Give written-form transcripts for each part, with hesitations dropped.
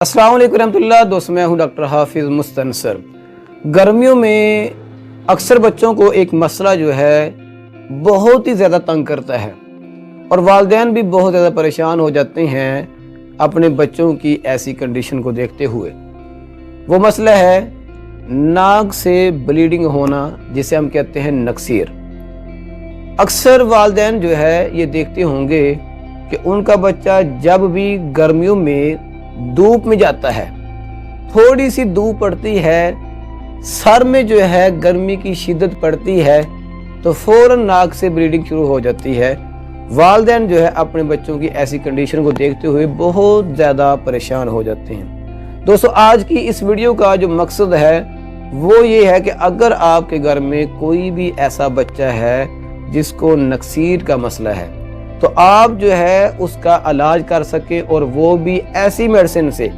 अस्सलाम वालेकुम रहमतुल्लाह। दोस्तों, मैं हूं डॉक्टर हाफिज़ मुस्तनसर। गर्मियों में अक्सर बच्चों को एक मसला जो है बहुत ही ज़्यादा तंग करता है और वालिदैन भी बहुत ज़्यादा परेशान हो जाते हैं अपने बच्चों की ऐसी कंडीशन को देखते हुए। वो मसला है नाक से ब्लीडिंग होना, जिसे हम कहते हैं नक्सीर। अक्सर वालिदैन जो है ये देखते होंगे कि उनका बच्चा जब भी गर्मियों में धूप में जाता है, थोड़ी सी धूप पड़ती है, सर में जो है गर्मी की शिद्दत पड़ती है तो फौरन नाक से ब्लीडिंग शुरू हो जाती है। वालिदैन जो है अपने बच्चों की ऐसी कंडीशन को देखते हुए बहुत ज़्यादा परेशान हो जाते हैं। दोस्तों, आज की इस वीडियो का जो मकसद है वो ये है कि अगर आपके घर में कोई भी ऐसा बच्चा है जिसको नक्सीर का मसला है तो आप जो है उसका इलाज कर सके, और वो भी ऐसी मेडिसिन से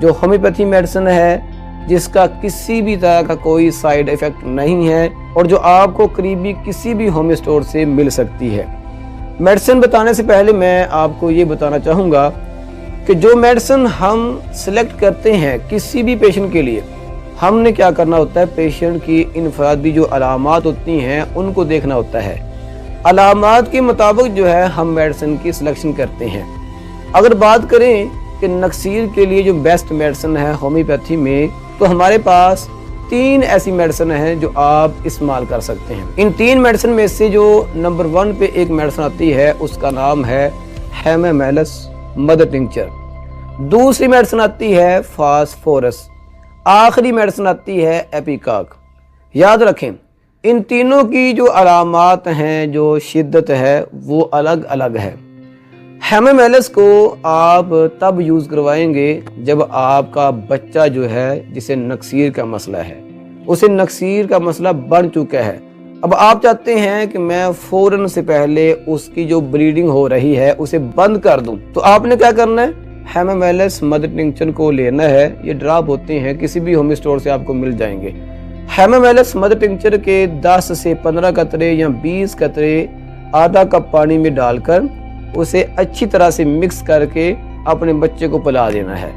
जो होम्योपैथी मेडिसिन है जिसका किसी भी तरह का कोई साइड इफ़ेक्ट नहीं है और जो आपको करीबी किसी भी होम स्टोर से मिल सकती है। मेडिसिन बताने से पहले मैं आपको ये बताना चाहूँगा कि जो मेडिसिन हम सिलेक्ट करते हैं किसी भी पेशेंट के लिए, हमने क्या करना होता है, पेशेंट की इनफरादी जो अलामात होती हैं उनको देखना होता है। अलामात के मुताबिक जो है हम मेडिसिन की सिलेक्शन करते हैं। अगर बात करें कि नक्सीर के लिए जो बेस्ट मेडिसिन है होम्योपैथी में, तो हमारे पास 3 ऐसी मेडिसिन हैं जो आप इस्तेमाल कर सकते हैं। इन 3 मेडिसिन में से जो नंबर 1 पे एक मेडिसिन आती है उसका नाम है हेमामेलस मदर टिंचर। दूसरी मेडिसिन आती है फास्फोरस। आखिरी मेडिसिन आती है एपिकॉक। याद रखें, इन तीनों की जो अलामात हैं, जो शिद्दत है, वो अलग अलग है। हेमामेलस को आप तब यूज़ करवाएंगे जब आपका बच्चा जो है जिसे नक्सीर का मसला है, उसे नक्सीर का मसला बढ़ चुका है। अब आप चाहते हैं कि मैं फ़ौरन से पहले उसकी जो ब्लीडिंग हो रही है उसे बंद कर दूं, तो आपने क्या करना है, हेमामेलस मदर टिंचर को लेना है। ये ड्रॉप होते हैं, किसी भी होम स्टोर से आपको मिल जाएंगे। हेमामेलस मदर टिंचर के 10 से 15 कतरे या 20 कतरे आधा कप पानी में डालकर उसे अच्छी तरह से मिक्स करके अपने बच्चे को पिला देना है।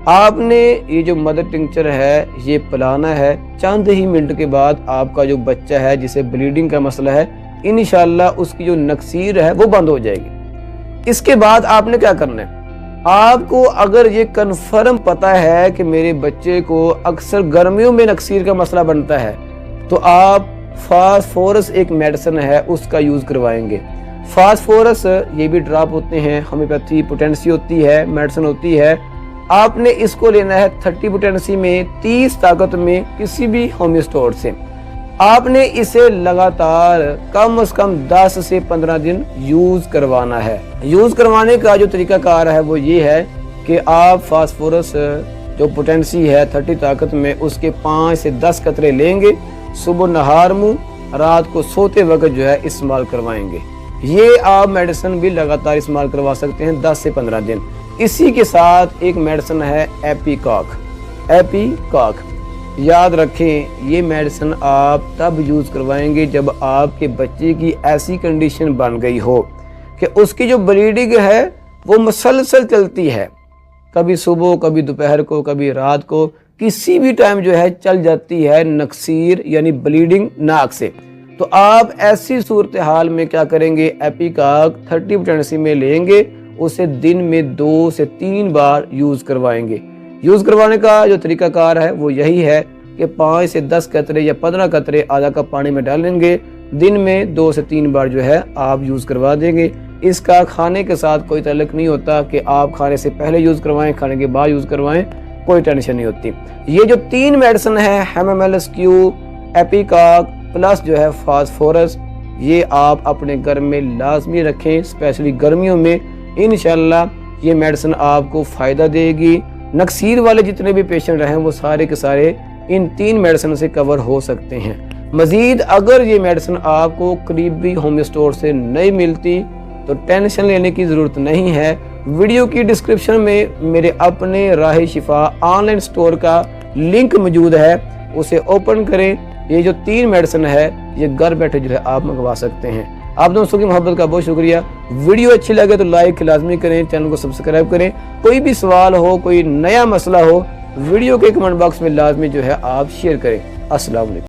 आपने ये जो मदर टिंचर है ये पिलाना है। चंद ही मिनट के बाद आपका जो बच्चा है जिसे ब्लीडिंग का मसला है, इंशाल्लाह उसकी जो नक्सीर है वो बंद हो जाएगी। इसके बाद आपने क्या करना है, आपको अगर ये कन्फर्म पता है कि मेरे बच्चे को अक्सर गर्मियों में नक्सीर का मसला बनता है, तो आप फास्फोरस एक मेडिसिन है उसका यूज़ करवाएंगे। फास्फोरस ये भी ड्रॉप होते हैं, होम्योपैथी पोटेंसी होती है, मेडिसिन होती है। आपने इसको लेना है 30 पोटेंसी में, 30 ताकत में, किसी भी होम स्टोर से। आपने इसे लगातार कम से कम 10 से 15 दिन यूज़ करवाना है। यूज़ करवाने का जो तरीकाकार है वो ये है कि आप फास्फोरस जो पोटेंसी है 30 ताकत में, उसके 5 से 10 कतरे लेंगे, सुबह नहार मुँह, रात को सोते वक्त जो है इस्तेमाल करवाएंगे। ये आप मेडिसिन भी लगातार इस्तेमाल करवा सकते हैं 10 से 15 दिन। इसी के साथ एक मेडिसिन है एपिकॉक। याद रखें, ये मेडिसिन आप तब यूज़ करवाएंगे जब आपके बच्चे की ऐसी कंडीशन बन गई हो कि उसकी जो ब्लीडिंग है वो मुसलसल चलती है, कभी सुबह, कभी दोपहर को, कभी रात को, किसी भी टाइम जो है चल जाती है नक्सीर यानी ब्लीडिंग नाक से। तो आप ऐसी सूरत हाल में क्या करेंगे, एपिकॉक 30 पोटेंसी में लेंगे, उसे दिन में 2 से 3 बार यूज़ करवाएंगे। यूज़ करवाने का जो तरीकाकार है वो यही है कि 5 से 10 कतरे या 15 कतरे आधा कप पानी में डालेंगे, दिन में 2 से 3 बार जो है आप यूज़ करवा देंगे। इसका खाने के साथ कोई ताल्लुक नहीं होता कि आप खाने से पहले यूज़ करवाएं, खाने के बाद यूज़ करवाएं, कोई टेंशन नहीं होती। ये जो 3 मेडिसिन है, हेमामेलस क्यू, एपिकॉक प्लस जो है फास्फोरस, ये आप अपने घर में लाजमी रखें, स्पेशली गर्मियों में। इंशाल्लाह ये मेडिसिन आपको फ़ायदा देगी। नक्सीर वाले जितने भी पेशेंट हैं वो सारे के सारे इन 3 मेडिसिन से कवर हो सकते हैं। मज़ीद अगर ये मेडिसिन आपको करीबी होम स्टोर से नहीं मिलती तो टेंशन लेने की ज़रूरत नहीं है। वीडियो की डिस्क्रिप्शन में मेरे अपने राह शिफा ऑनलाइन स्टोर का लिंक मौजूद है, उसे ओपन करें। ये जो 3 मेडिसिन है ये घर बैठे जो है आप मंगवा सकते हैं। آپ دوستوں کی محبت کا بہت شکریہ. ویڈیو اچھی لگے تو لائک لازمی کریں, چینل کو سبسکرائب کریں. کوئی بھی سوال ہو, کوئی نیا مسئلہ ہو, ویڈیو کے کمنٹ باکس میں لازمی جو ہے آپ شیئر کریں. السلام علیکم.